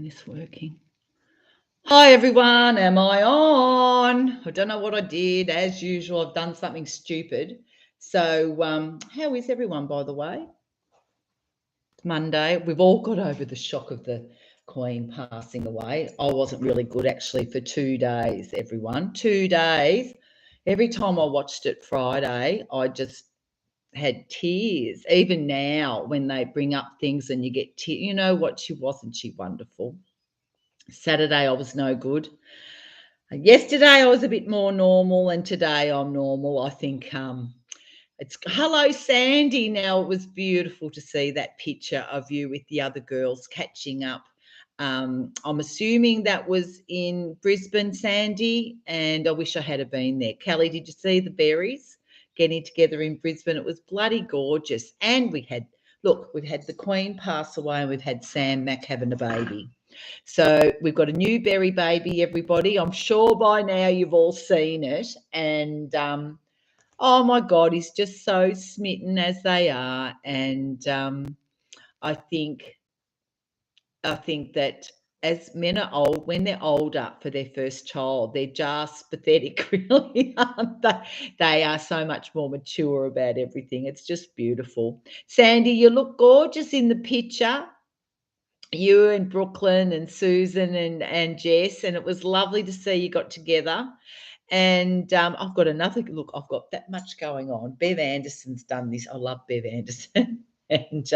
this working? Hi everyone, am I on? I don't know what I did. As usual, I've done something stupid. So, how is everyone, by the way? It's Monday. We've all got over the shock of the Queen passing away. I wasn't really good actually for 2 days, everyone. 2 days. Every time I watched it Friday, I just had tears. Even now, when they bring up things and you get tears, you know what? Wasn't she wonderful? Saturday, I was no good. Yesterday, I was a bit more normal, and today I'm normal. I think it's hello, Sandy. Now, it was beautiful to see that picture of you with the other girls catching up. I'm assuming that was in Brisbane, Sandy, and I wish I had been there. Kelly, did you see the berries getting together in Brisbane? It was bloody gorgeous. And we've had the Queen pass away, and we've had Sam Mack having a baby. So we've got a new berry baby, everybody. I'm sure by now you've all seen it. And oh my God, he's just so smitten as they are. And I think that as men are old, when they're older for their first child, they're just pathetic, really, aren't they? They are so much more mature about everything. It's just beautiful. Sandy, you look gorgeous in the picture. You and Brooklyn and Susan and Jess, and it was lovely to see you got together. And I've got another look. I've got that much going on. Bev Anderson's done this. I love Bev Anderson. And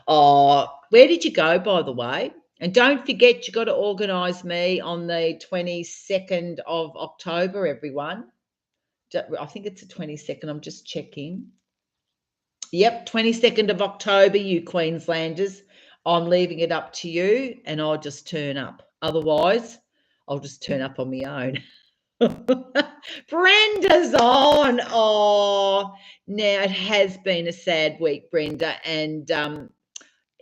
where did you go, by the way? And don't forget, you got to organise me on the 22nd of October, everyone. I think it's the 22nd. I'm just checking. Yep, 22nd of October, you Queenslanders. I'm leaving it up to you, and I'll just turn up. Otherwise, I'll just turn up on my own. Brenda's on. Oh, now it has been a sad week, Brenda, and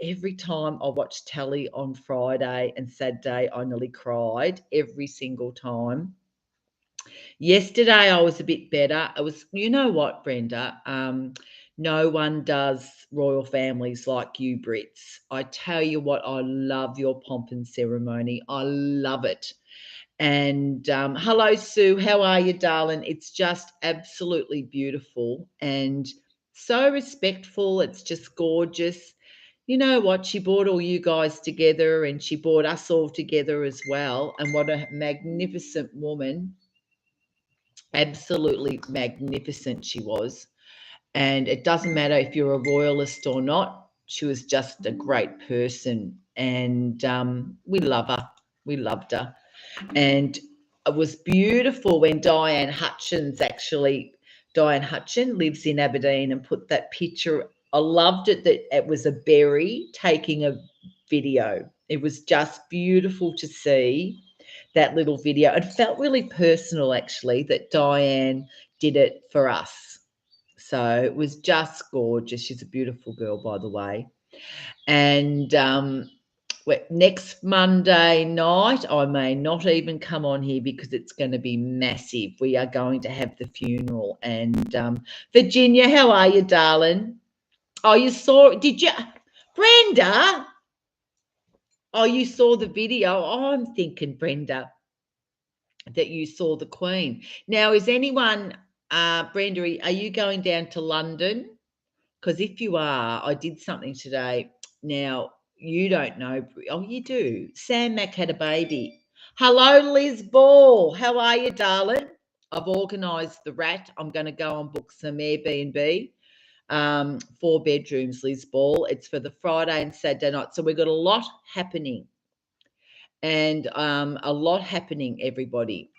every time I watch telly on Friday and Saturday, I nearly cried every single time. Yesterday, I was a bit better. It was, you know what, Brenda? No one does royal families like you, Brits. I tell you what, I love your pomp and ceremony. I love it. And hello, Sue. How are you, darling? It's just absolutely beautiful and so respectful. It's just gorgeous. You know what? She brought all you guys together, and she brought us all together as well. And what a magnificent woman. Absolutely magnificent she was. And it doesn't matter if you're a royalist or not. She was just a great person. And we love her. We loved her. And it was beautiful when Diane Hutchins lives in Aberdeen, and put that picture. I loved it that it was a berry taking a video. It was just beautiful to see that little video. It felt really personal, actually, that Diane did it for us. So it was just gorgeous. She's a beautiful girl, by the way. And next Monday night, I may not even come on here because it's going to be massive. We are going to have the funeral. And Virginia, how are you, darling? Oh, did you, Brenda? Oh, you saw the video. Oh, I'm thinking, Brenda, that you saw the Queen. Now, is anyone, Brenda, are you going down to London? Because if you are, I did something today. Now, you don't know. Oh, you do. Sam Mack had a baby. Hello, Liz Ball. How are you, darling? I've organised the rat. I'm going to go and book some Airbnb. 4 bedrooms, Liz Ball. It's for the Friday and Saturday night. So we've got a lot happening. And a lot happening, everybody.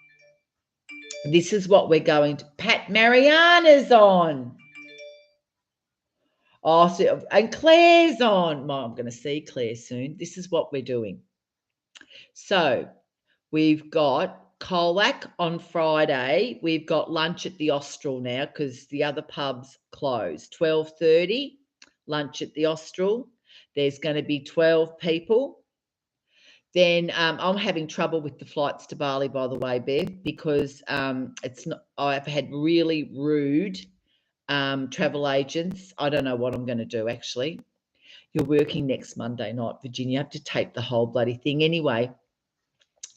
This is what we're going to. Pat Mariana's on. Oh, so, and Claire's on. Well, I'm going to see Claire soon. This is what we're doing. So we've got Colac on Friday. We've got lunch at the Austral now because the other pubs closed. 12:30, lunch at the Austral. There's going to be 12 people. Then I'm having trouble with the flights to Bali, by the way, Bev, because it's not. I've had really rude travel agents. I don't know what I'm going to do, actually. You're working next Monday night, Virginia. You have to tape the whole bloody thing. Anyway,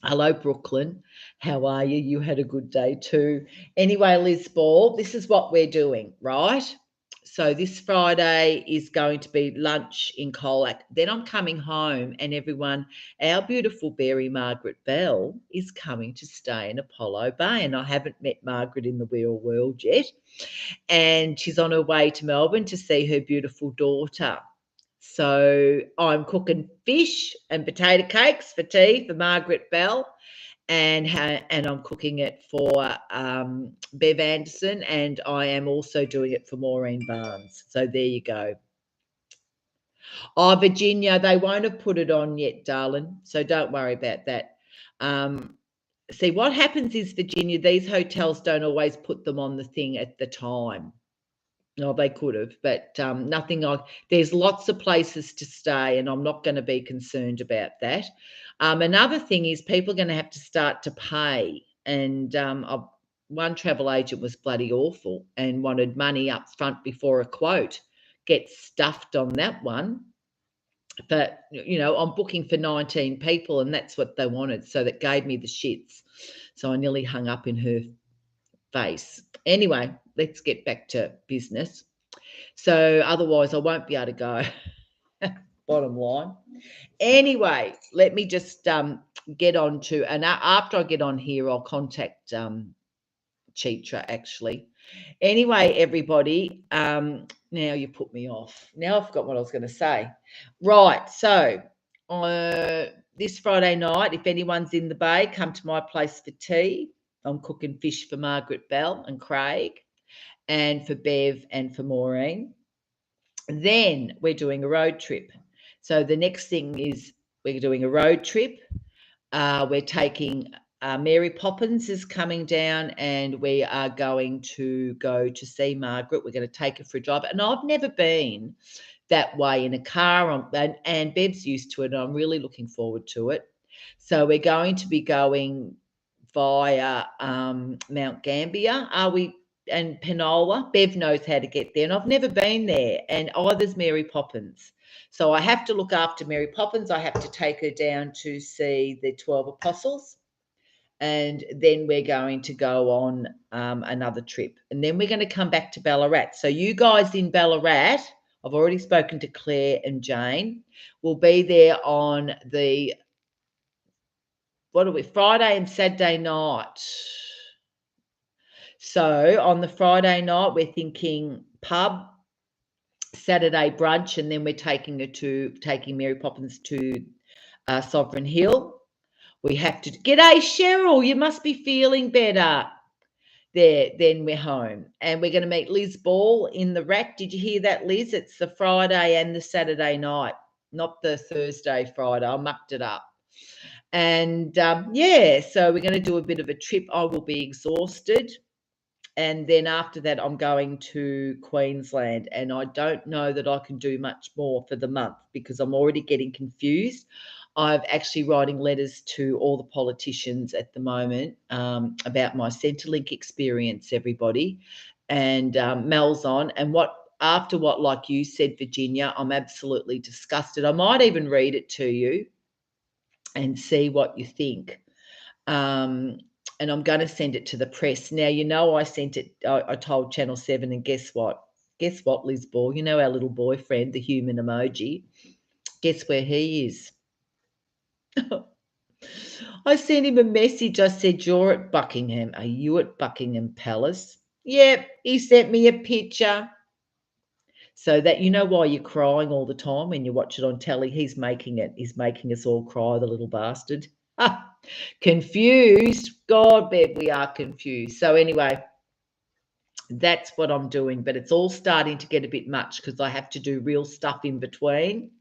hello, Brooklyn. How are you? You had a good day too. Anyway, Liz Ball, this is what we're doing, right? So this Friday is going to be lunch in Colac. Then I'm coming home and everyone, our beautiful Berry Margaret Bell is coming to stay in Apollo Bay. And I haven't met Margaret in the real world yet. And she's on her way to Melbourne to see her beautiful daughter. So I'm cooking fish and potato cakes for tea for Margaret Bell. And I'm cooking it for Bev Anderson, and I am also doing it for Maureen Barnes. So there you go. Oh, Virginia, they won't have put it on yet, darling. So don't worry about that. See, what happens is, Virginia, these hotels don't always put them on the thing at the time. No, they could have, but nothing like. There's lots of places to stay, and I'm not going to be concerned about that. Another thing is people are going to have to start to pay, and one travel agent was bloody awful and wanted money up front before a quote. Get stuffed on that one. But, I'm booking for 19 people, and that's what they wanted, so that gave me the shits. So I nearly hung up in her face. Anyway, let's get back to business. So otherwise I won't be able to go. Bottom line. Anyway, let me just get on to, and after I get on here, I'll contact Chitra actually. Anyway, everybody, now you put me off. Now I forgot what I was going to say. Right, so this Friday night, if anyone's in the Bay, come to my place for tea. I'm cooking fish for Margaret Bell and Craig, and for Bev and for Maureen. Then we're doing a road trip. So the next thing is we're doing a road trip. We're taking Mary Poppins is coming down, and we are going to go to see Margaret. We're going to take her for a drive. And I've never been that way in a car, and Bev's used to it, and I'm really looking forward to it. So we're going to be going via Mount Gambier. And Penola. Bev knows how to get there, and I've never been there. And either's Mary Poppins. So I have to look after Mary Poppins. I have to take her down to see the 12 Apostles. And then we're going to go on another trip. And then we're going to come back to Ballarat. So you guys in Ballarat, I've already spoken to Claire and Jane, will be there on the, Friday and Saturday night. So on the Friday night, we're thinking pub, Saturday brunch, and then we're taking Mary Poppins to Sovereign Hill. We have to. G'day, Cheryl. You must be feeling better. There. Then we're home, and we're going to meet Liz Ball in the rack. Did you hear that, Liz? It's the Friday and the Saturday night, not the Thursday, Friday. I mucked it up. And so we're going to do a bit of a trip. I will be exhausted. And then after that, I'm going to Queensland, and I don't know that I can do much more for the month because I'm already getting confused. I'm actually writing letters to all the politicians at the moment about my Centrelink experience, everybody. And Mel's on. And after what, like you said, Virginia, I'm absolutely disgusted. I might even read it to you and see what you think. And I'm going to send it to the press. Now, I sent it, I told Channel 7, and guess what? Guess what, Liz Ball? Our little boyfriend, the human emoji. Guess where he is? I sent him a message. I said, you're at Buckingham. Are you at Buckingham Palace? Yep, he sent me a picture. So that why you're crying all the time when you watch it on telly. He's making it. He's making us all cry, the little bastard. Confused. God, Bev, we are confused. So anyway, that's what I'm doing. But it's all starting to get a bit much because I have to do real stuff in between.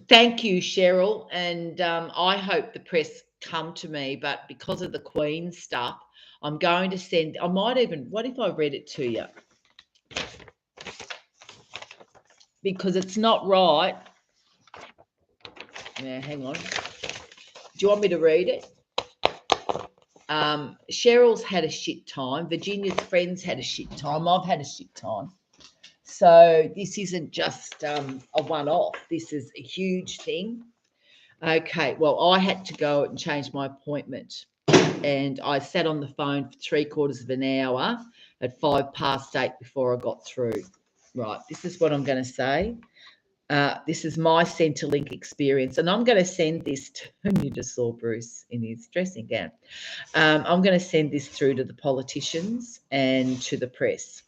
Thank you, Cheryl. And I hope the press come to me. But because of the Queen stuff, I'm going to send, what if I read it to you? Because it's not right. Now, hang on. Do you want me to read it? Cheryl's had a shit time. Virginia's friends had a shit time. I've had a shit time. So this isn't just a one-off. This is a huge thing. Okay, well, I had to go and change my appointment, and I sat on the phone for 3/4 of an hour at 8:05 before I got through. Right, this is what I'm going to say. This is my Centrelink experience, and I'm going to send this to, you just saw Bruce in his dressing gown. I'm going to send this through to the politicians and to the press.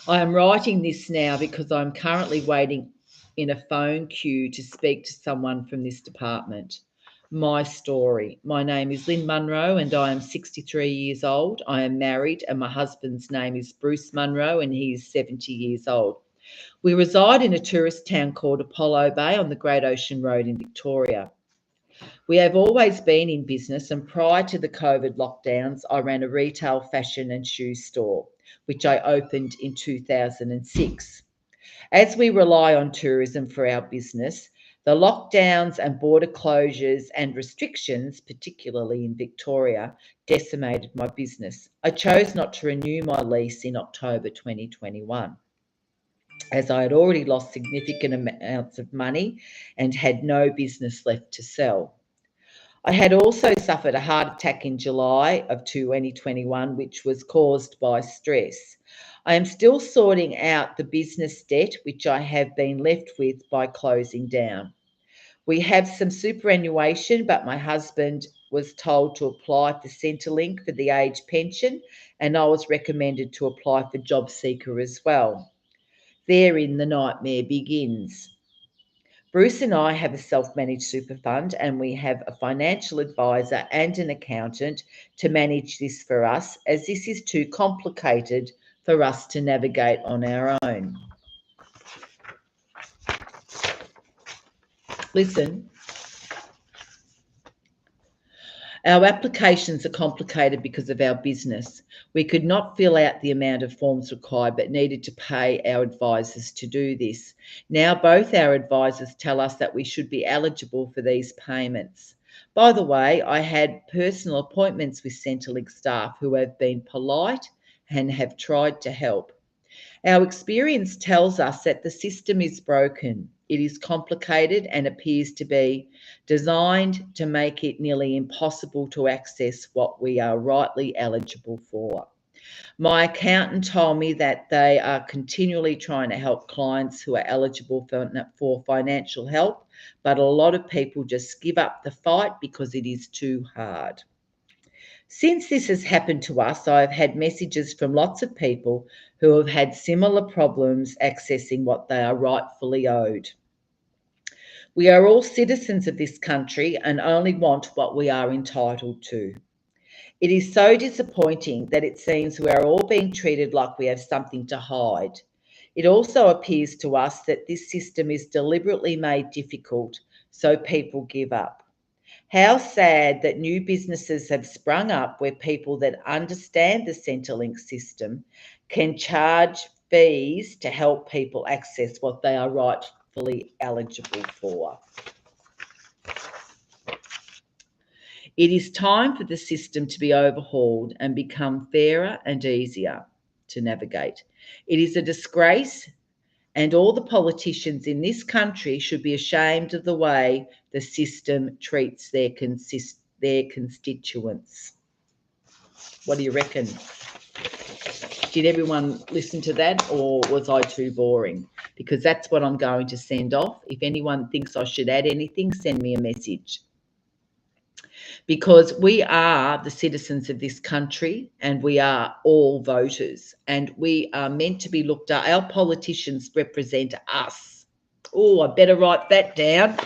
I am writing this now because I'm currently waiting in a phone queue to speak to someone from this department. My story. My name is Lynn Munro and I am 63 years old. I am married and my husband's name is Bruce Munro and he is 70 years old. We reside in a tourist town called Apollo Bay on the Great Ocean Road in Victoria. We have always been in business, and prior to the COVID lockdowns, I ran a retail fashion and shoe store, which I opened in 2006. As we rely on tourism for our business, the lockdowns and border closures and restrictions, particularly in Victoria, decimated my business. I chose not to renew my lease in October 2021, as I had already lost significant amounts of money and had no business left to sell. I had also suffered a heart attack in July of 2021, which was caused by stress. I am still sorting out the business debt, which I have been left with by closing down. We have some superannuation, but my husband was told to apply for Centrelink for the age pension, and I was recommended to apply for Job Seeker as well. Therein the nightmare begins. Bruce and I have a self-managed super fund and we have a financial advisor and an accountant to manage this for us, as this is too complicated for us to navigate on our own. Listen, our applications are complicated because of our business. We could not fill out the amount of forms required, but needed to pay our advisors to do this. Now, both our advisors tell us that we should be eligible for these payments. By the way, I had personal appointments with Centrelink staff who have been polite and have tried to help. Our experience tells us that the system is broken. It is complicated and appears to be designed to make it nearly impossible to access what we are rightly eligible for. My accountant told me that they are continually trying to help clients who are eligible for financial help, but a lot of people just give up the fight because it is too hard. Since this has happened to us, I've had messages from lots of people who have had similar problems accessing what they are rightfully owed. We are all citizens of this country and only want what we are entitled to. It is so disappointing that it seems we are all being treated like we have something to hide. It also appears to us that this system is deliberately made difficult so people give up. How sad that new businesses have sprung up where people that understand the Centrelink system can charge fees to help people access what they are rightfully eligible for. It is time for the system to be overhauled and become fairer and easier to navigate. It is a disgrace, and all the politicians in this country should be ashamed of the way the system treats their constituents. What do you reckon? Did everyone listen to that, or was I too boring? Because that's what I'm going to send off. If anyone thinks I should add anything, send me a message. Because we are the citizens of this country and we are all voters and we are meant to be looked at. Our politicians represent us. Oh, I better write that down.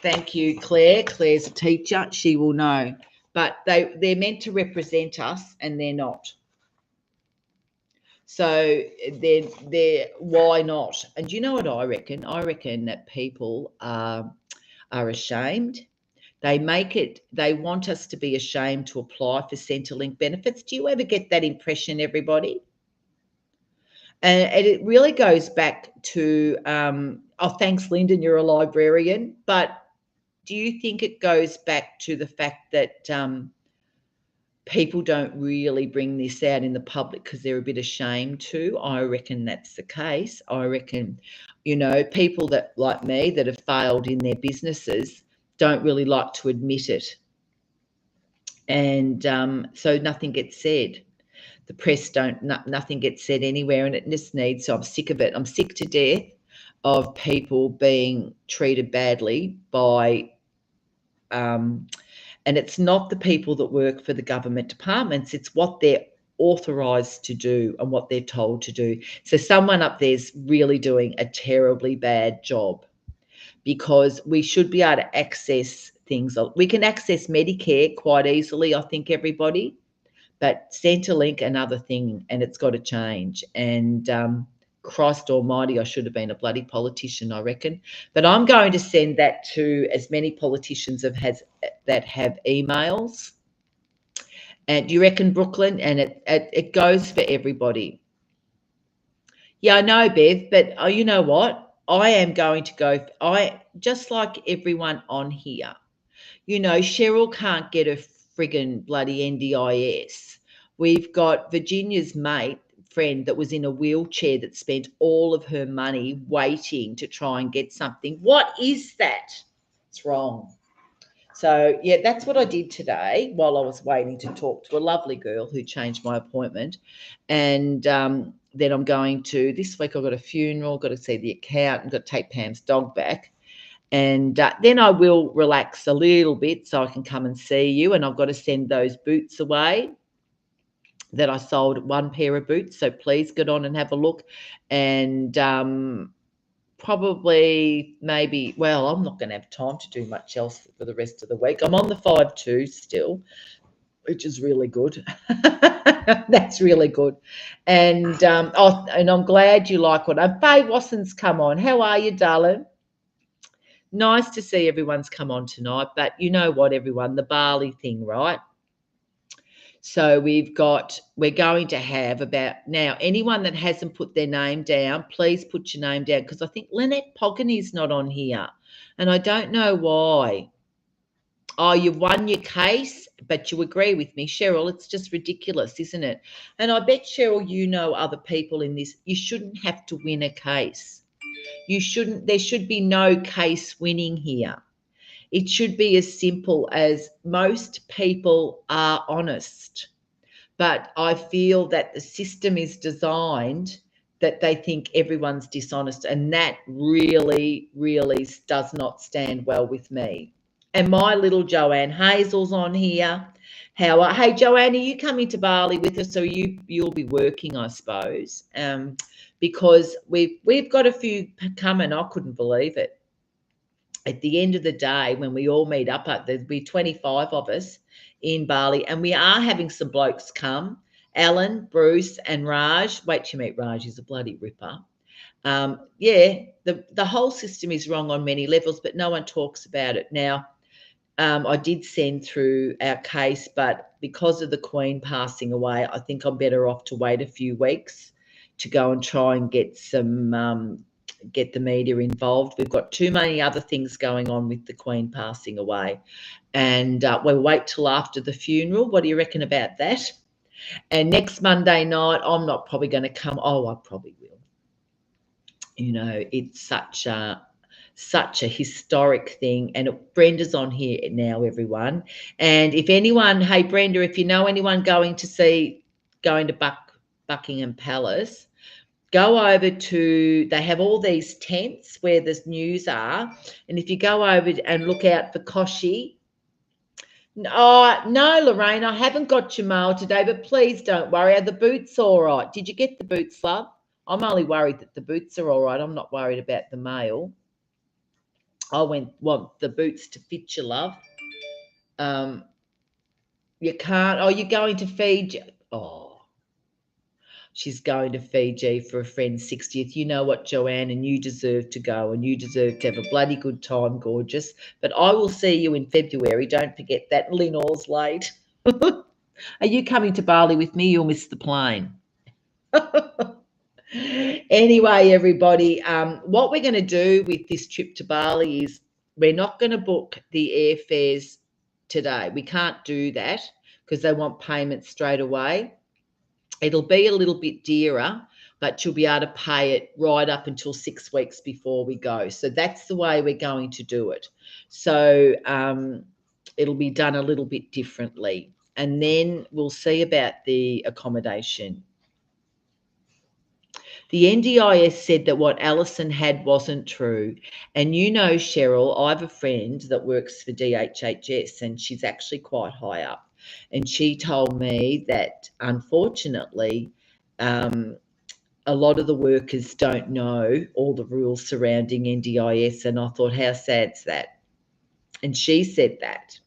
Thank you, Claire. Claire's a teacher. She will know. But they're meant to represent us and they're not. So they're why not? And you know what I reckon? I reckon that people are ashamed. They want us to be ashamed to apply for Centrelink benefits. Do you ever get that impression, everybody? And it really goes back to, thanks, Lyndon, you're a librarian. But do you think it goes back to the fact that people don't really bring this out in the public because they're a bit ashamed to. I reckon that's the case. I reckon, people that like me that have failed in their businesses don't really like to admit it. And so nothing gets said. The press nothing gets said anywhere, and it just needs. So I'm sick of it. I'm sick to death of people being treated badly by and it's not the people that work for the government departments, it's what they're authorised to do and what they're told to do. So someone up there's really doing a terribly bad job, because we should be able to access things. We can access Medicare quite easily, I think, everybody, but Centrelink, another thing, and it's got to change. And Christ almighty, I should have been a bloody politician, I reckon. But I'm going to send that to as many politicians that have emails. And do you reckon, Brooklyn? And it goes for everybody. Yeah, I know, Bev, but you know what? I am going to go. Just like everyone on here. Cheryl can't get a friggin' bloody NDIS. We've got Virginia's friend that was in a wheelchair that spent all of her money waiting to try and get something. What is that? It's wrong. So, yeah, that's what I did today while I was waiting to talk to a lovely girl who changed my appointment. And then I'm going to, this week I've got a funeral, got to see the accountant, got to take Pam's dog back. And then I will relax a little bit so I can come and see you. And I've got to send those boots away that I sold, one pair of boots. So please get on and have a look. And probably maybe, well, I'm not going to have time to do much else for the rest of the week. I'm on the 5-2 still, which is really good. That's really good. And and I'm glad you like what Faye Watson's come on. How are you, darling? Nice to see everyone's come on tonight, but you know what, everyone, the Bali thing, right? So we're going to have about, now, anyone that hasn't put their name down, please put your name down, because I think Lynette Pogany's not on here, and I don't know why. Oh, you won your case, but you agree with me, Cheryl, it's just ridiculous, isn't it? And I bet, Cheryl, you know other people in this, you shouldn't have to win a case. There should be no case winning here. It should be as simple as most people are honest. But I feel that the system is designed that they think everyone's dishonest. And that really, really does not stand well with me. And my little Joanne Hazel's on here. Hey, Joanne, are you coming to Bali with us? So you'll be working, I suppose. Because we've got a few coming. I couldn't believe it. At the end of the day, when we all meet up, there'll be 25 of us in Bali, and we are having some blokes come. Alan, Bruce, and Raj. Wait till you meet Raj, he's a bloody ripper. The whole system is wrong on many levels, but no one talks about it. Now, I did send through our case, but because of the Queen passing away, I think I'm better off to wait a few weeks to go and try and get the media involved. We've got too many other things going on with the Queen passing away. And we'll wait till after the funeral. What do you reckon about that? And next Monday night, I'm not probably going to come. Oh, I probably will. It's such a historic thing. And Brenda's on here now, everyone. And if anyone, hey, Brenda, if you know anyone going to Buckingham Palace, go over to, they have all these tents where the news are. And if you go over and look out for Koshi. Oh, no, Lorraine, I haven't got your mail today, but please don't worry. Are the boots all right? Did you get the boots, love? I'm only worried that the boots are all right. I'm not worried about the mail. I want the boots to fit you, love. You can't. Oh, you're going to Fiji. Oh. She's going to Fiji for a friend's 60th. You know what, Joanne, and you deserve to go, and you deserve to have a bloody good time, gorgeous. But I will see you in February. Don't forget that. Lenore's late. Are you coming to Bali with me? You'll miss the plane. Anyway, everybody, what we're going to do with this trip to Bali is we're not going to book the airfares today. We can't do that because they want payment straight away. It'll be a little bit dearer, but you'll be able to pay it right up until 6 weeks before we go. So that's the way we're going to do it. So it'll be done a little bit differently. And then we'll see about the accommodation. The NDIS said that what Alison had wasn't true. And you know, Cheryl, I have a friend that works for DHHS, and she's actually quite high up. And she told me that, unfortunately, a lot of the workers don't know all the rules surrounding NDIS. And I thought, how sad's that? And she said that.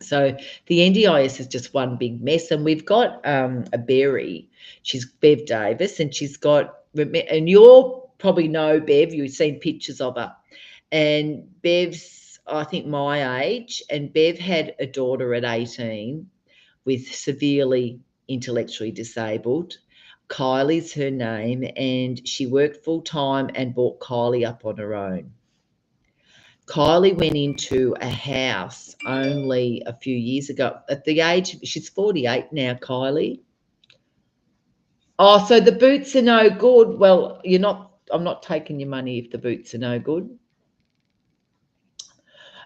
So the NDIS is just one big mess. And we've got a Berry. She's Bev Davis, and she's got, and you'll probably know Bev, you've seen pictures of her. And Bev's, I think, my age, and Bev had a daughter at 18 with severely intellectually disabled. Kylie's her name, and she worked full time and brought Kylie up on her own. Kylie went into a house only a few years ago. At the age, she's 48 now, Kylie. Oh, so the boots are no good. Well, I'm not taking your money if the boots are no good.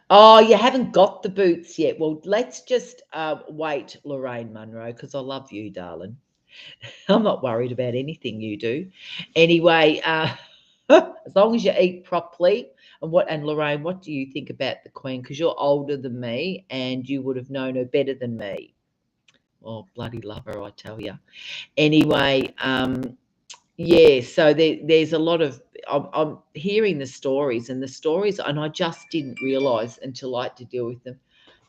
Oh, you haven't got the boots yet. Well, let's just wait, Lorraine Munro, because I love you, darling. I'm not worried about anything you do. Anyway, as long as you eat properly. And Lorraine, what do you think about the Queen? Because you're older than me and you would have known her better than me. Oh, bloody love her, I tell you. Anyway, yeah, so there's a lot of, I'm hearing the stories, and I just didn't realise until I had to deal with them.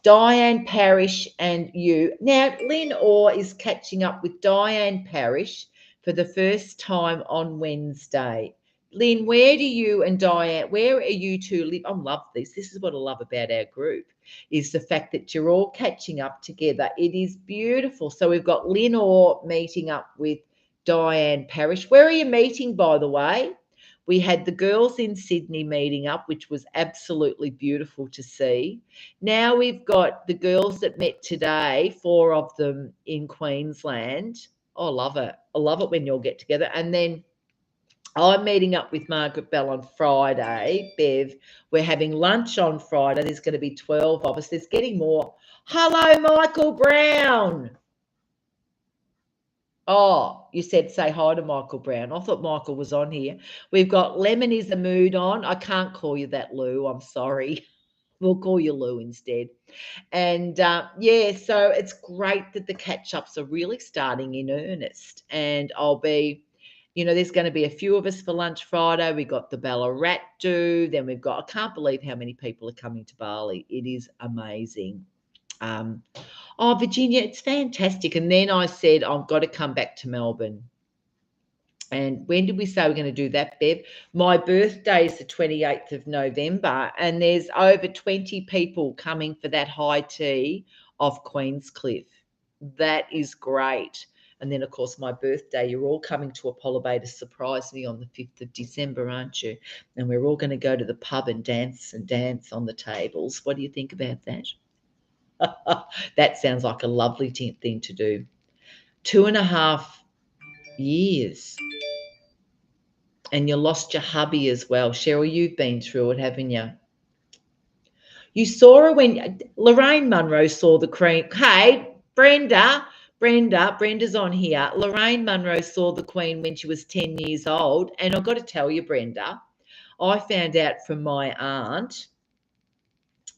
Diane Parrish and you. Now, Lynn Orr is catching up with Diane Parrish for the first time on Wednesday. Lynn, where are you two live? I love this. This is what I love about our group, is the fact that you're all catching up together. It is beautiful. So we've got Lynn Orr meeting up with Diane Parrish. Where are you meeting, by the way? We had the girls in Sydney meeting up, which was absolutely beautiful to see. Now we've got the girls that met today, 4 of them in Queensland. Oh, I love it. I love it when you all get together. And then I'm meeting up with Margaret Bell on Friday, Bev. We're having lunch on Friday. There's going to be 12 of us. There's getting more. Hello, Michael Brown. Oh, you said say hi to Michael Brown. I thought Michael was on here. We've got Lemon is the mood on. I can't call you that, Lou. I'm sorry. We'll call you Lou instead. And yeah, so it's great that the catch-ups are really starting in earnest. And I'll be, there's going to be a few of us for lunch Friday. We've got the Ballarat do. Then we've got, I can't believe how many people are coming to Bali. It is amazing. Oh, Virginia, it's fantastic. And then I said, I've got to come back to Melbourne. And when did we say we're going to do that, Bev? My birthday is the 28th of November, and there's over 20 people coming for that high tea off Queenscliff. That is great. And then, of course, my birthday, you're all coming to Apollo Bay to surprise me on the 5th of December, aren't you? And we're all going to go to the pub and dance on the tables. What do you think about that? That sounds like a lovely thing to do. 2.5 years. And you lost your hubby as well. Cheryl, you've been through it, haven't you? You saw her when Lorraine Munro saw the Queen. Hey, Brenda's on here. Lorraine Munro saw the Queen when she was 10 years old. And I've got to tell you, Brenda, I found out from my aunt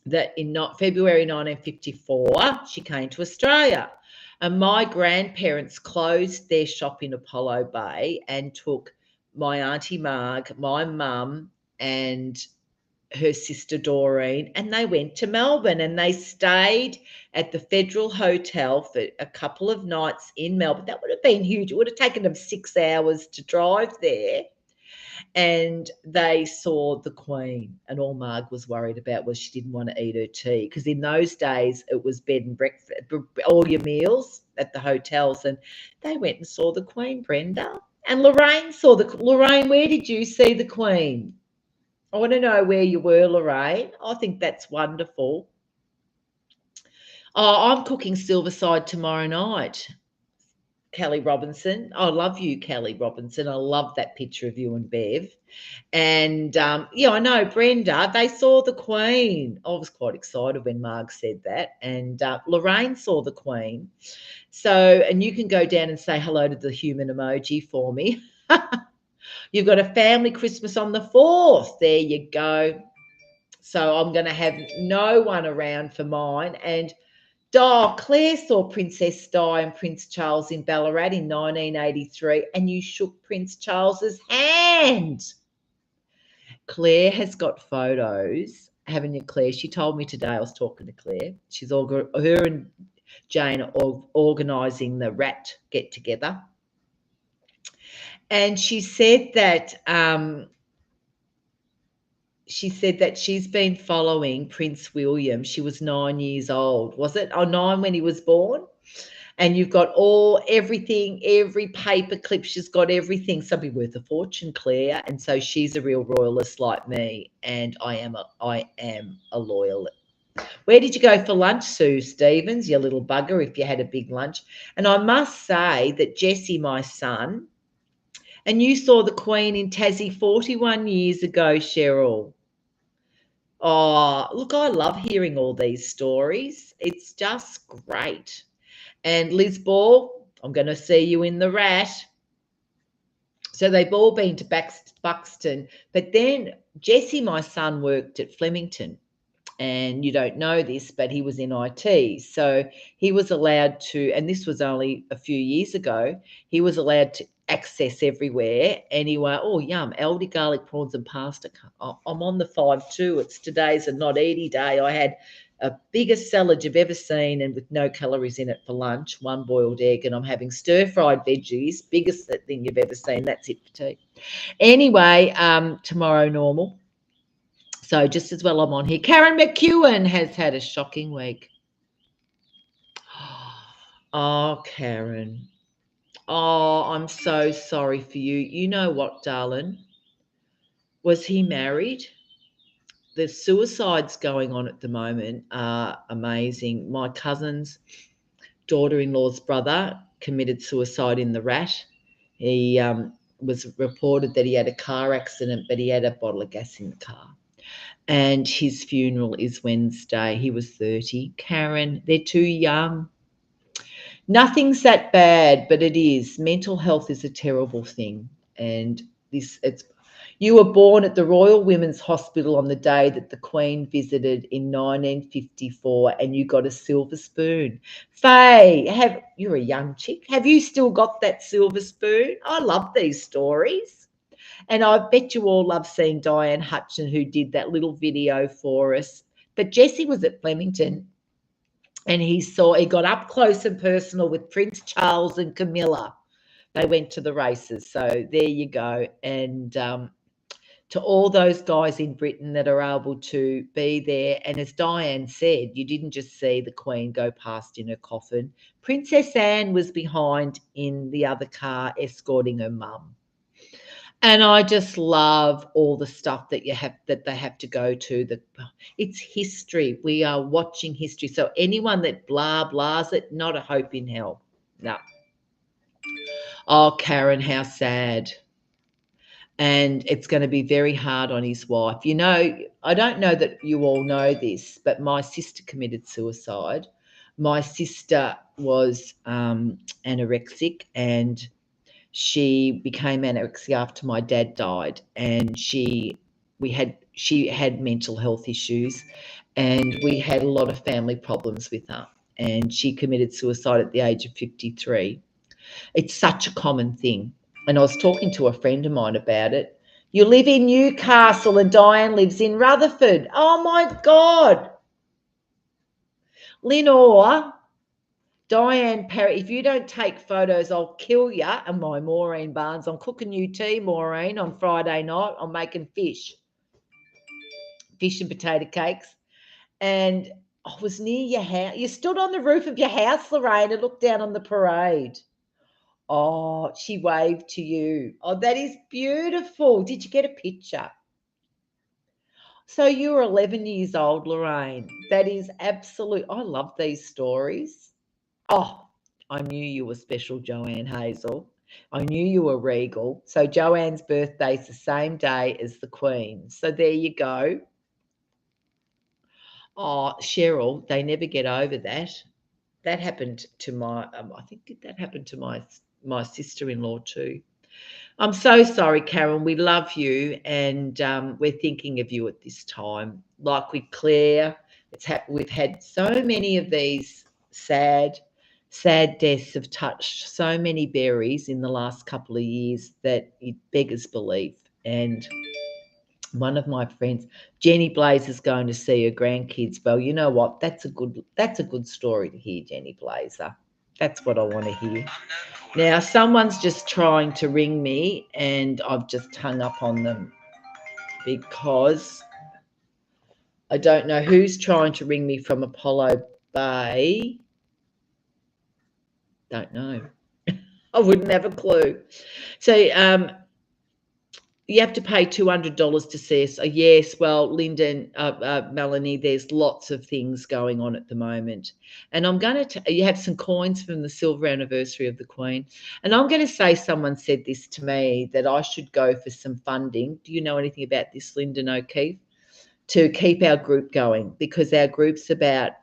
that in February 1954, she came to Australia. And my grandparents closed their shop in Apollo Bay and took my Auntie Marg, my mum, and her sister Doreen, and they went to Melbourne, and they stayed at the Federal Hotel for a couple of nights in Melbourne. That would have been huge. It would have taken them 6 hours to drive there. And they saw the Queen, and all Marg was worried about was she didn't want to eat her tea, because in those days it was bed and breakfast, all your meals at the hotels, and they went and saw the Queen, Brenda. And Lorraine, where did you see the Queen? I want to know where you were, Lorraine. I think that's wonderful. Oh, I'm cooking silverside tomorrow night. Kelly Robinson. I love you, Kelly Robinson. I love that picture of you and Bev. And yeah, I know, Brenda, they saw the Queen. I was quite excited when Marg said that. And Lorraine saw the Queen. So, and you can go down and say hello to the human emoji for me. You've got a family Christmas on the 4th. There you go. So I'm going to have no one around for mine. And Claire saw Princess Di and Prince Charles in Ballarat in 1983, and you shook Prince Charles's hand. Claire has got photos, haven't you, Claire? She told me today. I was talking to Claire. She's all her and Jane are organising the rat get together, and she said that she's been following Prince William. She was 9 years old, was it? Oh, 9 when he was born. And you've got everything, every paper clip. She's got everything. Something worth a fortune, Claire. And so she's a real royalist like me, and I am a loyal. Where did you go for lunch, Sue Stevens? You little bugger! If you had a big lunch, and I must say that Jesse, my son, and you saw the Queen in Tassie 41 years ago, Cheryl. Oh, look, I love hearing all these stories. It's just great. And Liz Ball, I'm going to see you in the rat. So they've all been to Buxton. But then Jesse, my son, worked at Flemington. And you don't know this, but he was in IT. So he was allowed to, and this was only a few years ago, he was allowed to access everywhere. Anyway, oh, yum, Aldi garlic prawns and pasta. I'm on the 5-2. It's today's a not eaty day. I had a biggest salad you've ever seen and with no calories in it for lunch, 1 boiled egg, and I'm having stir-fried veggies, biggest thing you've ever seen. That's it for tea. Anyway, tomorrow normal. So just as well I'm on here. Karen McEwen has had a shocking week. Oh, Karen. Oh, I'm so sorry for you. You know what, darling? Was he married? The suicides going on at the moment are amazing. My cousin's daughter-in-law's brother committed suicide in the rat. He was reported that he had a car accident, but he had a bottle of gas in the car. And his funeral is Wednesday. He was 30. Karen, they're too young. Nothing's that bad, but it is. Mental health is a terrible thing. And you were born at the Royal Women's Hospital on the day that the Queen visited in 1954, and you got a silver spoon. Faye, you're a young chick. Have you still got that silver spoon? I love these stories. And I bet you all love seeing Diane Hutchin, who did that little video for us. But Jesse was at Flemington, and he got up close and personal with Prince Charles and Camilla. They went to the races. So there you go. And to all those guys in Britain that are able to be there. And as Diane said, you didn't just see the Queen go past in her coffin. Princess Anne was behind in the other car escorting her mum. And I just love all the stuff that they have to go to. It's history. We are watching history. So anyone that blahs it, not a hope in hell. No. Oh, Karen, how sad. And it's going to be very hard on his wife. You know, I don't know that you all know this, but my sister committed suicide. My sister was anorexic, and she became anorexic after my dad died, and she had mental health issues, and we had a lot of family problems with her, and she committed suicide at the age of 53. It's such a common thing. And I was talking to a friend of mine about it. You live in Newcastle and Diane lives in Rutherford. Oh my God. Lenore, Diane Perry, if you don't take photos, I'll kill you. And my Maureen Barnes, I'm cooking you tea, Maureen, on Friday night. I'm making fish and potato cakes. And I was near your house. You stood on the roof of your house, Lorraine, and looked down on the parade. Oh, she waved to you. Oh, that is beautiful. Did you get a picture? So you're 11 years old, Lorraine. That is absolute. I love these stories. Oh, I knew you were special, Joanne Hazel. I knew you were regal. So Joanne's birthday's the same day as the Queen. So there you go. Oh, Cheryl, they never get over that. That happened to my. I think did that happen to my sister-in-law too. I'm so sorry, Karen. We love you, and we're thinking of you at this time. Like with Claire, we've had so many of these sad, sad deaths have touched so many berries in the last couple of years that it beggars belief. And one of my friends, Jenny Blaze, is going to see her grandkids. Well, you know what? That's a good story to hear, Jenny Blazer. That's what I want to hear. Now, someone's just trying to ring me, and I've just hung up on them because I don't know who's trying to ring me from Apollo Bay. Don't know. I wouldn't have a clue. So, you have to pay $200 to see us. Yes, well, Lyndon, Melanie, there's lots of things going on at the moment. And I'm going to, you have some coins from the silver anniversary of the Queen. And I'm going to say someone said this to me, that I should go for some funding. Do you know anything about this, Lyndon O'Keefe? To keep our group going, because our group's about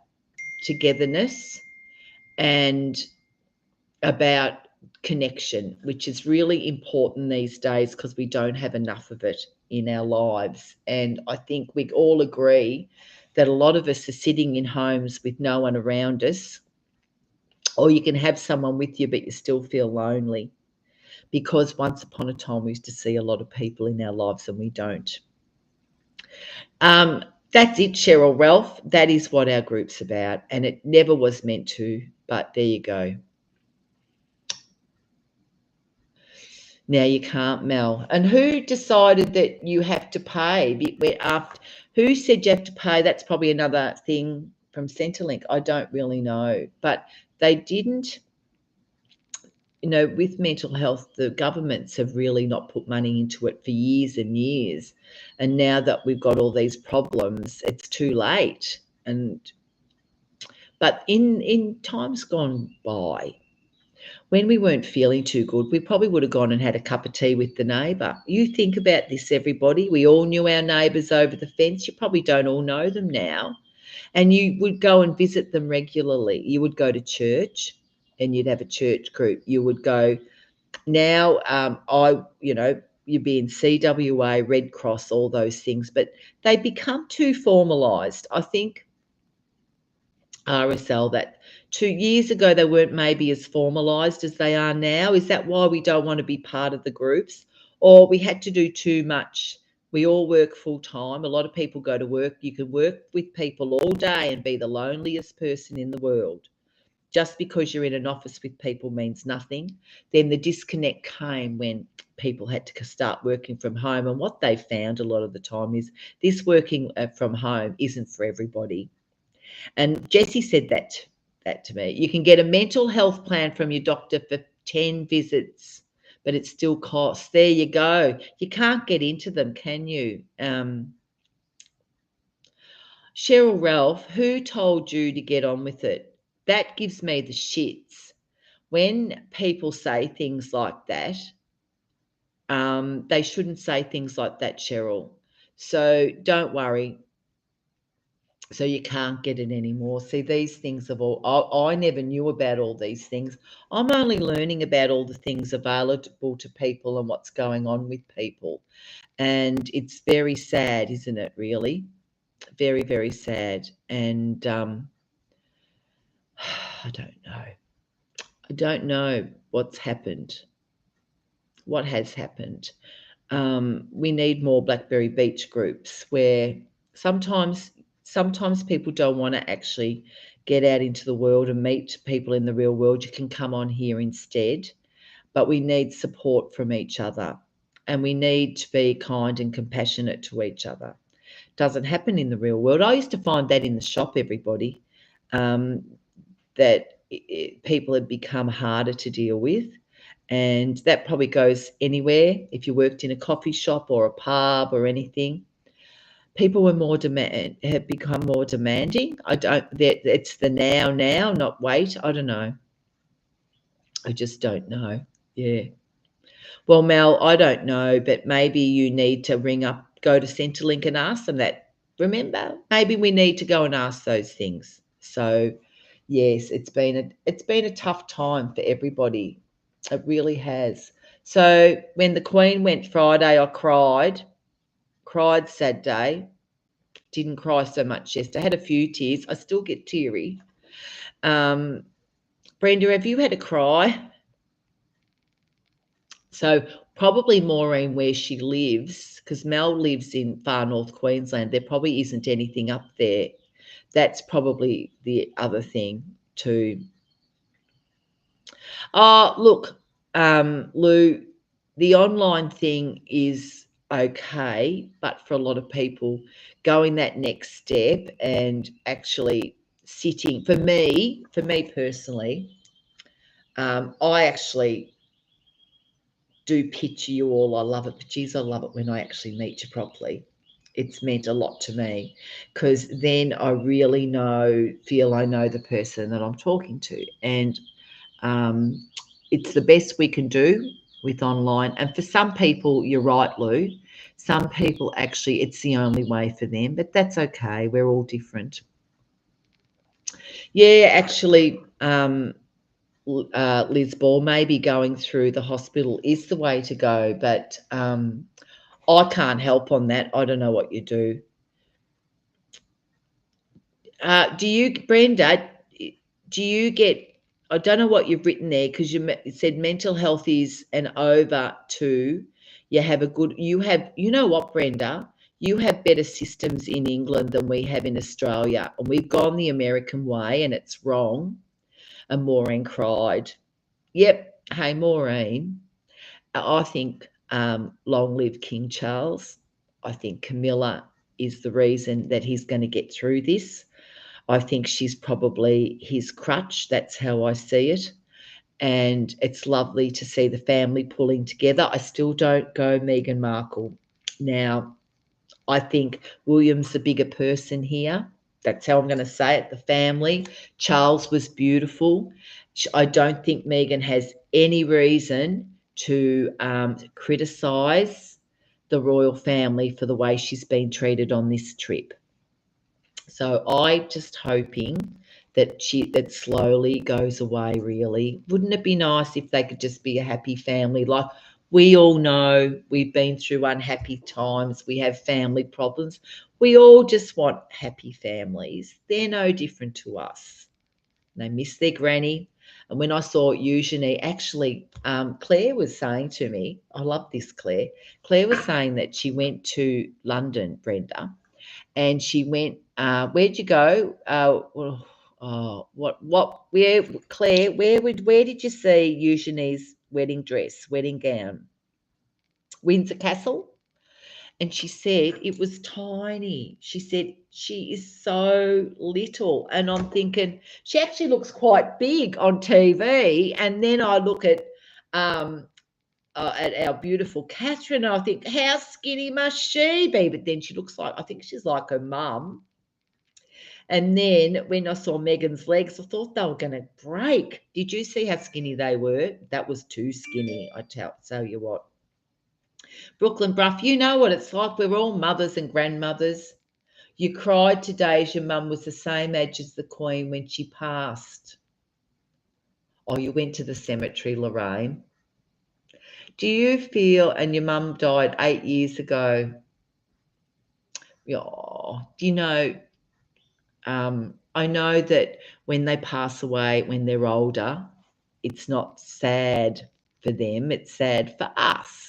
togetherness and about connection, which is really important these days because we don't have enough of it in our lives. And I think we all agree that a lot of us are sitting in homes with no one around us, or you can have someone with you, but you still feel lonely because once upon a time we used to see a lot of people in our lives and we don't. That's it, Cheryl Ralph. That is what our group's about, and it never was meant to, but there you go. Now you can't, Mel. And who decided that you have to pay? Who said you have to pay? That's probably another thing from Centrelink. I don't really know. But they didn't, with mental health, the governments have really not put money into it for years and years. And now that we've got all these problems, it's too late. But in times gone by, when we weren't feeling too good, we probably would have gone and had a cup of tea with the neighbour. You think about this, everybody. We all knew our neighbours over the fence. You probably don't all know them now. And you would go and visit them regularly. You would go to church and you'd have a church group. You would go now, you'd be in CWA, Red Cross, all those things, but they become too formalised. I think RSL, that 2 years ago they weren't maybe as formalised as they are now. Is that why we don't want to be part of the groups? Or we had to do too much? We all work full time. A lot of people go to work. You can work with people all day and be the loneliest person in the world. Just because you're in an office with people means nothing. Then the disconnect came when people had to start working from home. And what they found a lot of the time is this working from home isn't for everybody. And Jessie said that to me. You can get a mental health plan from your doctor for 10 visits, but it still costs. There you go. You can't get into them, can you? Cheryl Ralph, who told you to get on with it? That gives me the shits. When people say things like that, they shouldn't say things like that, Cheryl. So don't worry. So you can't get it anymore. See, these things have I never knew about all these things. I'm only learning about all the things available to people and what's going on with people. And it's very sad, isn't it, really? Very, very sad. And I don't know. I don't know what's happened. What has happened? We need more Blackberry Beach groups where sometimes people don't want to actually get out into the world and meet people in the real world. You can come on here instead, but we need support from each other, and we need to be kind and compassionate to each other. Doesn't happen in the real world. I used to find that in the shop, everybody, that people have become harder to deal with. And that probably goes anywhere. If you worked in a coffee shop or a pub or anything, people were more have become more demanding. I don't. It's the now, not wait. I don't know. I just don't know. Yeah. Well, Mel, I don't know, but maybe you need to go to Centrelink and ask them that. Remember, maybe we need to go and ask those things. So, yes, it's been a tough time for everybody. It really has. So when the Queen went Friday, I cried sad day. Didn't cry so much yesterday. I had a few tears. I still get teary. Um, Brenda, have you had a cry? So probably Maureen, where she lives, because Mel lives in far north Queensland, there probably isn't anything up there. That's probably the other thing too. Oh, look, Lou, the online thing is okay, but for a lot of people, going that next step and actually sitting, for me personally, I actually do picture you all. I love it, but geez, I love it when I actually meet you properly. It's meant a lot to me because then I really feel I know the person that I'm talking to. And um, it's the best we can do with online. And for some people, you're right, Lou. Some people actually, it's the only way for them, but that's okay. We're all different. Yeah, actually, Liz Ball, maybe going through the hospital is the way to go, but I can't help on that. I don't know what you do. Do you, Brenda? Do you get? I don't know what you've written there because you said mental health is an over to. You have a good. You have. You know what, Brenda? You have better systems in England than we have in Australia, and we've gone the American way, and it's wrong. And Maureen cried. Yep. Hey, Maureen. I think long live King Charles. I think Camilla is the reason that he's going to get through this. I think she's probably his crutch. That's how I see it. And it's lovely to see the family pulling together. I still don't go Meghan Markle. Now, I think William's the bigger person here. That's how I'm going to say it. The family. Charles was beautiful. I don't think Meghan has any reason to criticise the royal family for the way she's been treated on this trip. So I just hoping that slowly goes away, really. Wouldn't it be nice if they could just be a happy family? Like we all know we've been through unhappy times, we have family problems. We all just want happy families. They're no different to us. They miss their granny. And when I saw Eugenie, actually, Claire was saying to me, I love this, Claire. Claire was saying that she went to London, Brenda, and she went, where'd you go? Where, Claire, where did you see Eugenie's wedding dress, wedding gown? Windsor Castle? And she said it was tiny. She said she is so little. And I'm thinking she actually looks quite big on TV. And then I look at our beautiful Catherine, and I think, how skinny must she be? But then she looks like, I think she's like her mum. And then when I saw Megan's legs, I thought they were going to break. Did you see how skinny they were? That was too skinny, I tell you what. Brooklyn Bruff, you know what it's like. We're all mothers and grandmothers. You cried today as your mum was the same age as the Queen when she passed. Oh, you went to the cemetery, Lorraine. Do you feel, and your mum died 8 years ago, oh, do you know, I know that when they pass away, when they're older, it's not sad for them, it's sad for us.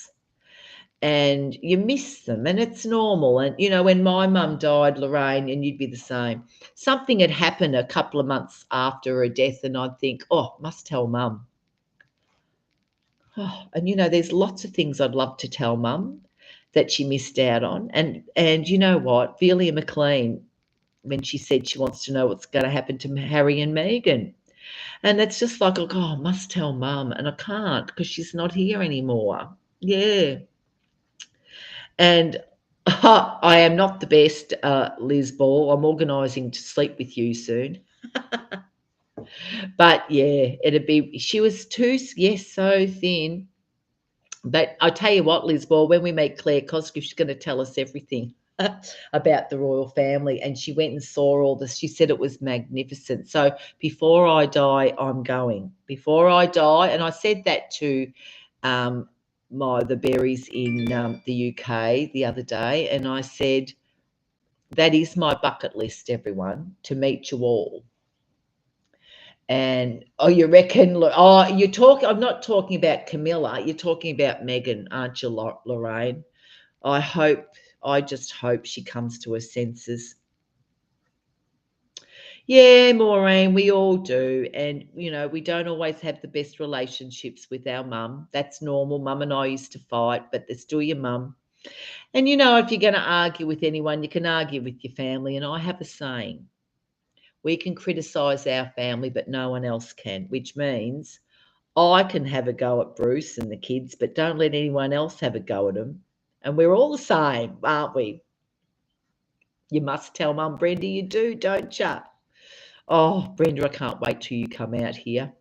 And you miss them, and it's normal. And, you know, when my mum died, Lorraine, and you'd be the same, something had happened a couple of months after her death, and I'd think, oh, must tell mum. Oh, and, you know, there's lots of things I'd love to tell mum that she missed out on. And you know what? Velia McLean, when she said she wants to know what's going to happen to Harry and Meghan. And it's just like, oh, I must tell mum, and I can't because she's not here anymore. Yeah. And I am not the best, Liz Ball. I'm organising to sleep with you soon. But yeah, it'd be she was too yes, so thin. But I'll tell you what, Liz Ball, when we meet Claire Cosgrove, she's gonna tell us everything about the royal family. And she went and saw all this. She said it was magnificent. So before I die, I'm going. Before I die, and I said that to um, the berries in the UK the other day, and I said, that is my bucket list, everyone, to meet you all. And oh, you reckon? Oh, you're talking. I'm not talking about Camilla. You're talking about Megan, aren't you, Lorraine? I hope. I just hope she comes to her senses. Yeah, Maureen, we all do. And, we don't always have the best relationships with our mum. That's normal. Mum and I used to fight, but they're still your mum. And, if you're going to argue with anyone, you can argue with your family. And I have a saying, we can criticise our family, but no one else can, which means I can have a go at Bruce and the kids, but don't let anyone else have a go at them. And we're all the same, aren't we? You must tell Mum, Brenda, you do, don't you? Oh, Brenda, I can't wait till you come out here.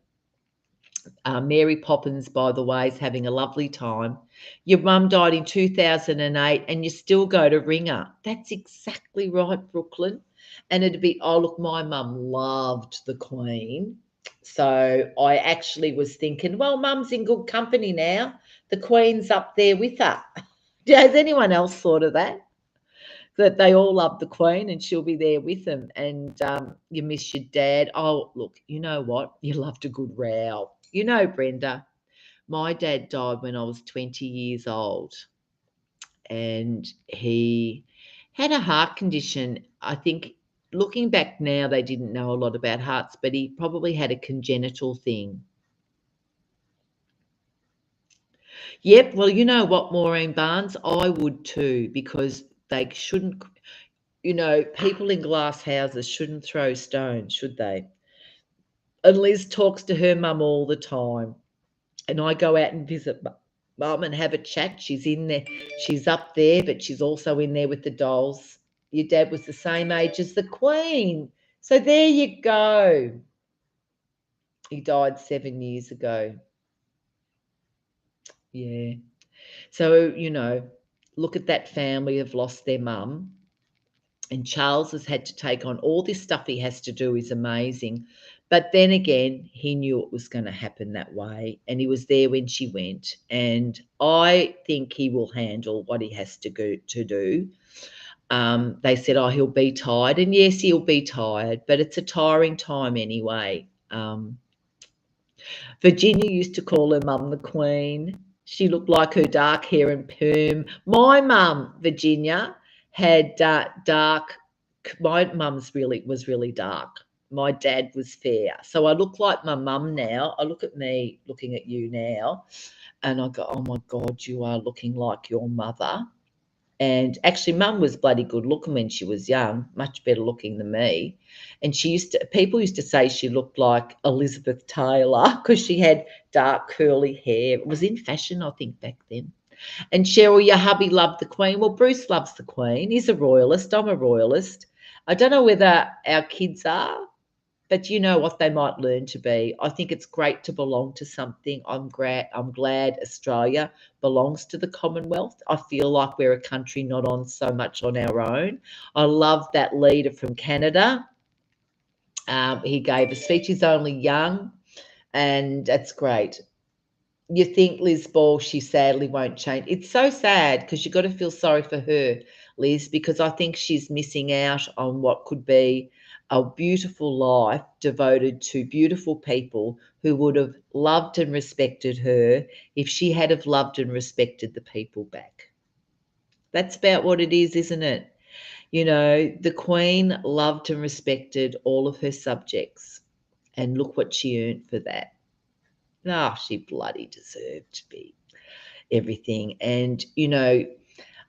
Mary Poppins, by the way, is having a lovely time. Your mum died in 2008 and you still go to ring her. That's exactly right, Brooklyn. And it'd be, oh, look, my mum loved the Queen. So I actually was thinking, well, mum's in good company now. The Queen's up there with her. Has anyone else thought of that? That they all love the Queen and she'll be there with them. And you miss your dad. Oh, look, you know what? You loved a good row. Brenda, my dad died when I was 20 years old and he had a heart condition. I think looking back now, they didn't know a lot about hearts, but he probably had a congenital thing. Yep. Well, you know what, Maureen Barnes? I would too, because they shouldn't, people in glass houses shouldn't throw stones, should they? And Liz talks to her mum all the time. And I go out and visit mum and have a chat. She's in there. She's up there, but she's also in there with the dolls. Your dad was the same age as the Queen. So there you go. He died 7 years ago. Yeah. So, look at that family have lost their mum. And Charles has had to take on all this stuff he has to do is amazing. But then again, he knew it was going to happen that way. And he was there when she went. And I think he will handle what he has to do. They said, oh, he'll be tired. And yes, he'll be tired, but it's a tiring time anyway. Virginia used to call her mum the Queen. She looked like her dark hair and perm. My mum, Virginia, had dark. My mum's was really dark. My dad was fair. So I look like my mum now. I look at me looking at you now, and I go, oh my God, you are looking like your mother. And actually, mum was bloody good looking when she was young, much better looking than me. And people used to say she looked like Elizabeth Taylor because she had dark curly hair. It was in fashion, I think, back then. And Cheryl, your hubby loved the Queen. Well, Bruce loves the Queen. He's a royalist. I'm a royalist. I don't know whether our kids are, but you know what they might learn to be. I think it's great to belong to something. I'm glad Australia belongs to the Commonwealth. I feel like we're a country not on so much on our own. I love that leader from Canada. He gave a speech. He's only young, and that's great. You think Liz Ball, she sadly won't change. It's so sad because you've got to feel sorry for her, Liz, because I think she's missing out on what could be a beautiful life devoted to beautiful people who would have loved and respected her if she had have loved and respected the people back. That's about what it is, isn't it? The Queen loved and respected all of her subjects, and look what she earned for that. She bloody deserved to be everything. And,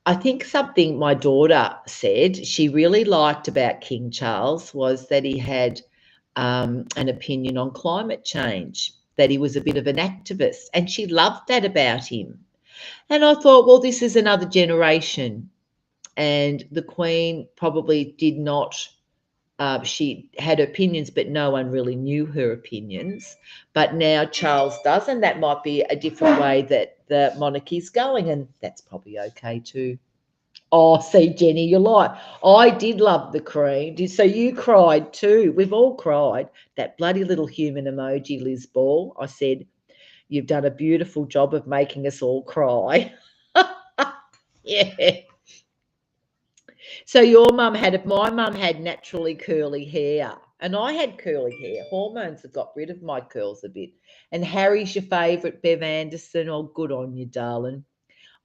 I think something my daughter said she really liked about King Charles was that he had an opinion on climate change, that he was a bit of an activist, and she loved that about him. And I thought, well, this is another generation. And the Queen probably did not, she had opinions, but no one really knew her opinions. But now Charles does, and that might be a different way that the monarchy's going, and that's probably okay too. Oh, see, Jenny, you're like, I did love the Queen. So you cried too. We've all cried. That bloody little human emoji, Liz Ball. I said, you've done a beautiful job of making us all cry. Yeah. So my mum had naturally curly hair, and I had curly hair. Hormones have got rid of my curls a bit. And Harry's your favourite, Bev Anderson. Oh, good on you, darling.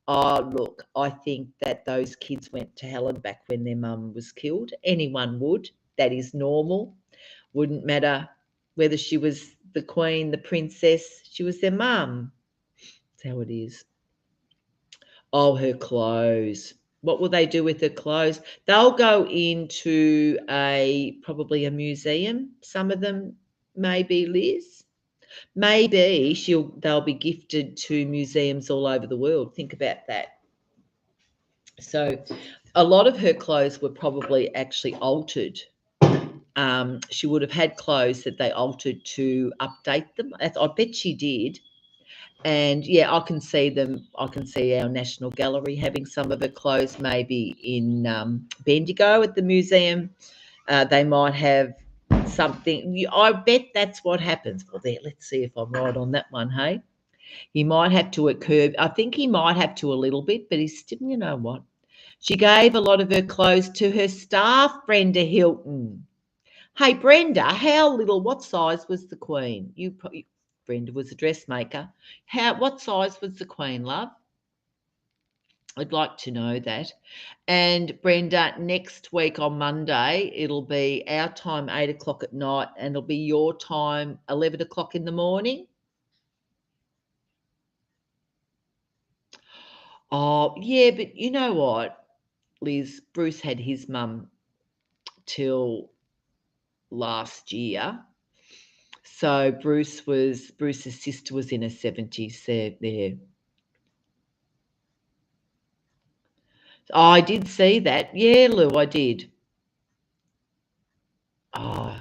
Oh, look, I think that those kids went to hell and back when their mum was killed. Anyone would. That is normal. Wouldn't matter whether she was the queen, the princess, she was their mum. That's how it is. Oh, her clothes. What will they do with her clothes? They'll go into probably a museum. Some of them, maybe, Liz. Maybe they'll be gifted to museums all over the world. Think about that. So a lot of her clothes were probably actually altered. She would have had clothes that they altered to update them. I bet she did. And yeah, I can see them. I can see our National Gallery having some of her clothes, maybe in Bendigo at the museum. They might have something. I bet that's what happens. Well, there, let's see if I'm right on that one, hey? He might have to a curb. I think he might have to a little bit, but he's still, you know what? She gave a lot of her clothes to her staff, Brenda Hilton. Hey, Brenda, what size was the Queen? Brenda was a dressmaker. What size was the Queen, love? I'd like to know that. And Brenda, next week on Monday, it'll be our time, 8 o'clock at night, and it'll be your time, 11 o'clock in the morning. Oh, yeah, but you know what, Liz? Bruce had his mum till last year. So Bruce's sister was in her 70s there. Oh, I did see that. Yeah, Lou, I did. Oh,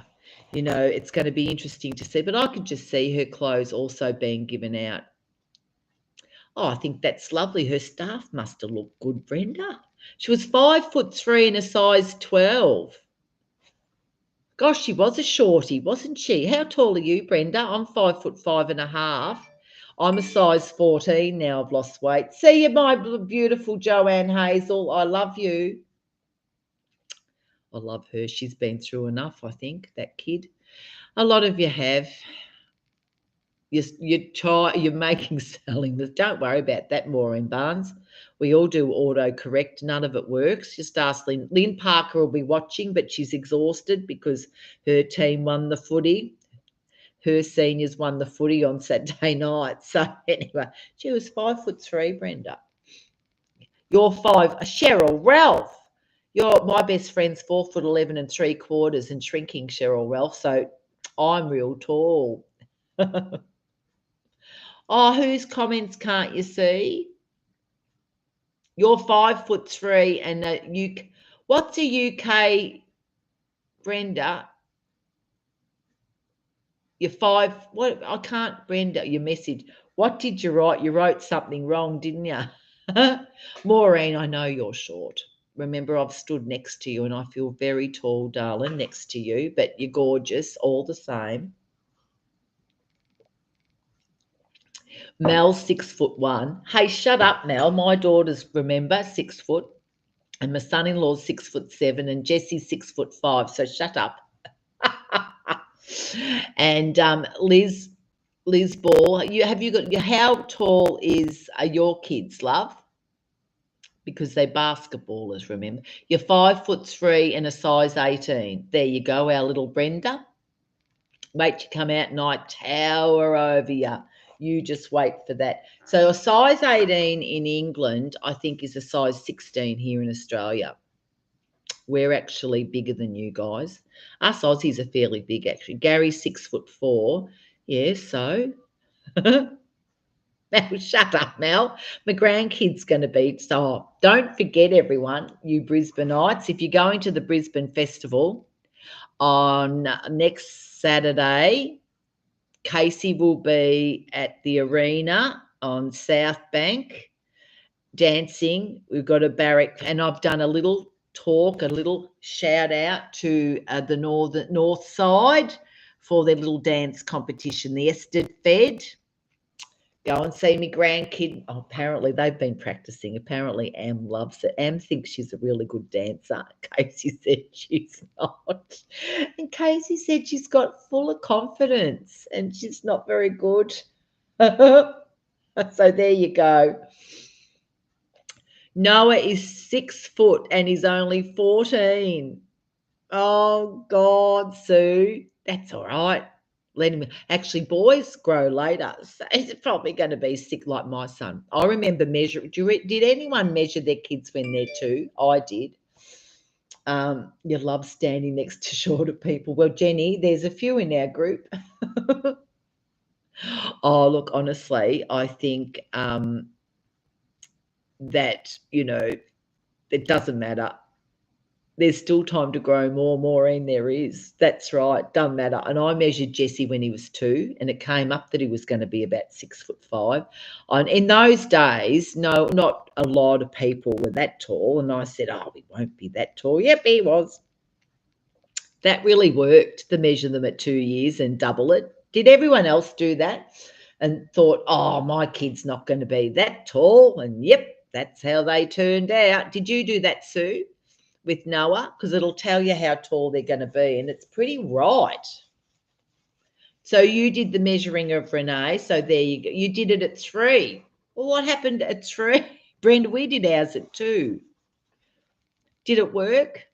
it's going to be interesting to see. But I could just see her clothes also being given out. Oh, I think that's lovely. Her staff must have looked good, Brenda. She was 5'3" and a size 12. Gosh, she was a shorty, wasn't she? How tall are you, Brenda? I'm 5'5.5". I'm a size 14 now. I've lost weight. See you, my beautiful Joanne Hazel. I love you. I love her. She's been through enough, I think, that kid. A lot of you have. You're making selling this. Don't worry about that, Maureen Barnes. We all do autocorrect. None of it works. Just ask Lynn. Lynn Parker will be watching, but she's exhausted because her team won the footy. Her seniors won the footy on Saturday night. So anyway, she was 5'3", Brenda. You're 5, Cheryl Ralph. My best friend's 4'11" and 3/4 and shrinking, Cheryl Ralph. So I'm real tall. Oh, whose comments can't you see? You're 5'3" and what's a UK, Brenda? You're what? I can't, Brenda, your message. What did you write? You wrote something wrong, didn't you? Maureen, I know you're short. Remember, I've stood next to you and I feel very tall, darling, next to you, but you're gorgeous all the same. Mel's 6'1". Hey, shut up, Mel. My daughter's, remember, 6 foot, and my son-in-law's 6'7", and Jesse's 6'5". So shut up. And Liz Ball, how tall are your kids, love? Because they're basketballers, remember. You're 5'3" and a size 18. There you go, our little Brenda. Wait to come out night, tower over you. You just wait for that. So a size 18 in England, I think, is a size 16 here in Australia. We're actually bigger than you guys. Us Aussies are fairly big, actually. Gary's 6'4". Yeah, so Mel, shut up, Mel. My grandkid's going to be. So don't forget, everyone, you Brisbaneites, if you're going to the Brisbane Festival on next Saturday, Casey will be at the arena on South Bank dancing. We've got a barrack, and I've done a little talk, a little shout out to the north side for their little dance competition, the Ested Fed. Go and see me grandkid. Oh, apparently they've been practicing. Apparently Am loves it. Am thinks she's a really good dancer. Casey said she's not. And Casey said she's got full of confidence and she's not very good. So there you go. Noah is 6 foot and he's only 14. Oh, God, Sue. That's all right. Let him. Actually, boys grow later. So he's probably going to be sick like my son. I remember measuring. Did anyone measure their kids when they're 2? I did. You love standing next to shorter people. Well, Jenny, there's a few in our group. Oh, look, honestly, I think that, it doesn't matter. There's still time to grow more, Maureen, there is. That's right, doesn't matter. And I measured Jesse when he was 2, and it came up that he was going to be about 6'5". And in those days, no, not a lot of people were that tall. And I said, oh, he won't be that tall. Yep, he was. That really worked, to measure them at 2 years and double it. Did everyone else do that? And thought, oh, my kid's not going to be that tall. And yep, that's how they turned out. Did you do that, Sue? With Noah, because it'll tell you how tall they're going to be, and it's pretty right. So you did the measuring of Renee, so there you go. You did it at 3. Well, what happened at 3? Brenda, we did ours at 2. Did it work?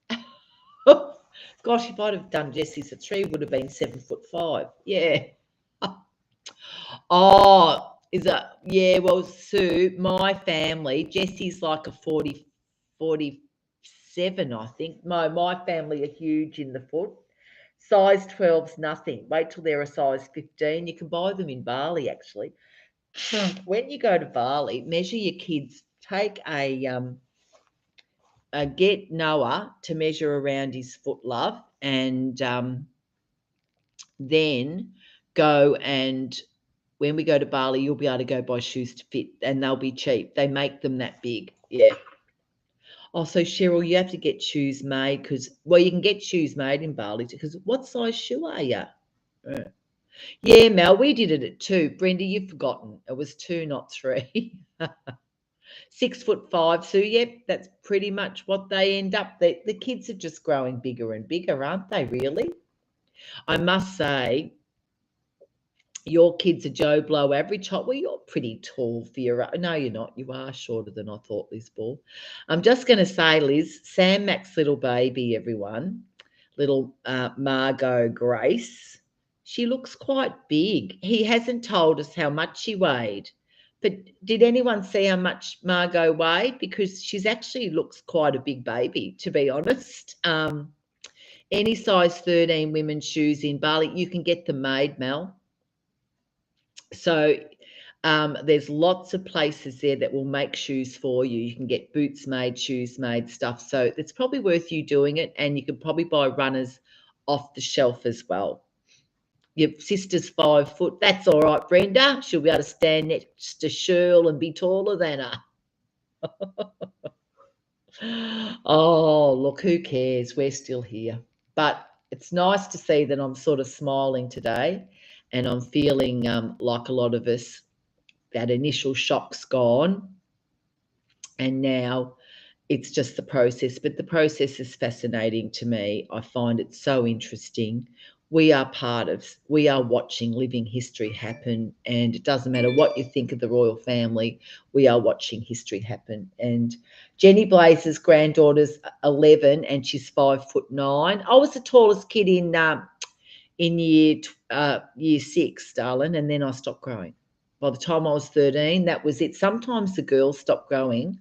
Gosh, if I'd have done Jesse's at 3, would have been 7'5". Yeah. Oh, is it? Yeah, well, Sue, my family, Jesse's like a 47, I think. My family are huge in the foot. Size 12's nothing. Wait till they're a size 15. You can buy them in Bali, actually. When you go to Bali, measure your kids. Take get Noah to measure around his foot, love, and then go and when we go to Bali, you'll be able to go buy shoes to fit, and they'll be cheap. They make them that big. Yeah. Oh, so Cheryl, you have to get shoes made because, well, you can get shoes made in Bali because what size shoe are you? Yeah, Mel, we did it at 2. Brenda, you've forgotten. It was 2, not 3. 6'5", Sue. Yep, that's pretty much what they end up. The kids are just growing bigger and bigger, aren't they, really? I must say, your kids are Joe Blow average height. Well, you're pretty tall for your. No, you're not. You are shorter than I thought, Liz Ball. I'm just going to say, Liz, Sam Mac's little baby, everyone, little Margot Grace, she looks quite big. He hasn't told us how much she weighed, but did anyone see how much Margot weighed? Because she's actually looks quite a big baby, to be honest. Any size 13 women's shoes in Bali, you can get them made, Mel. So there's lots of places there that will make shoes for you. You can get boots made, shoes made, stuff. So it's probably worth you doing it, and you can probably buy runners off the shelf as well. Your sister's 5 foot. That's all right, Brenda. She'll be able to stand next to Shirl and be taller than her. Oh, look, who cares? We're still here. But it's nice to see that I'm sort of smiling today. And I'm feeling like a lot of us, that initial shock's gone. And now it's just the process. But the process is fascinating to me. I find it so interesting. We are watching living history happen. And it doesn't matter what you think of the royal family, we are watching history happen. And Jenny Blaze's granddaughter's 11 and she's 5'9". I was the tallest kid in year 6, darling, and then I stopped growing. By the time I was 13, that was it. Sometimes the girls stop growing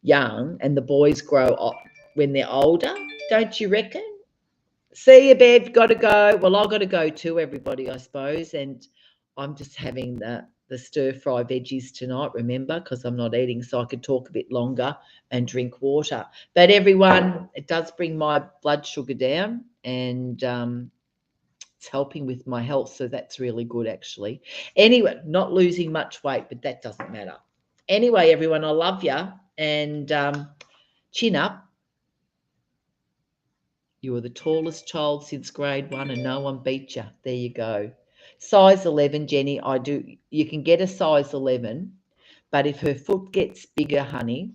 young and the boys grow up when they're older, don't you reckon? See you, Bev, got to go. Well, I've got to go too, everybody, I suppose, and I'm just having the the stir-fry veggies tonight, remember, because I'm not eating, so I could talk a bit longer and drink water. But everyone, it does bring my blood sugar down, and it's helping with my health, so that's really good, actually. Anyway, not losing much weight, but that doesn't matter. Anyway, everyone, I love you, and chin up. You were the tallest child since grade 1 and no one beat you. There you go. Size 11, Jenny, you can get a size 11, but if her foot gets bigger, honey,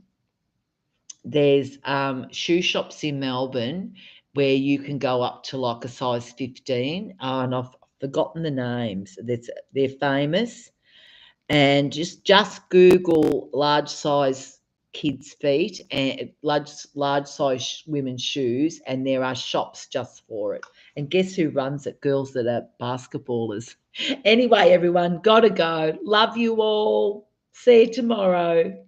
there's shoe shops in Melbourne where you can go up to like a size 15. And I've forgotten the names. They're famous. And just Google large size kids' feet and large size women's shoes, and there are shops just for it. And guess who runs it? Girls that are basketballers. Anyway, everyone, gotta go. Love you all. See you tomorrow.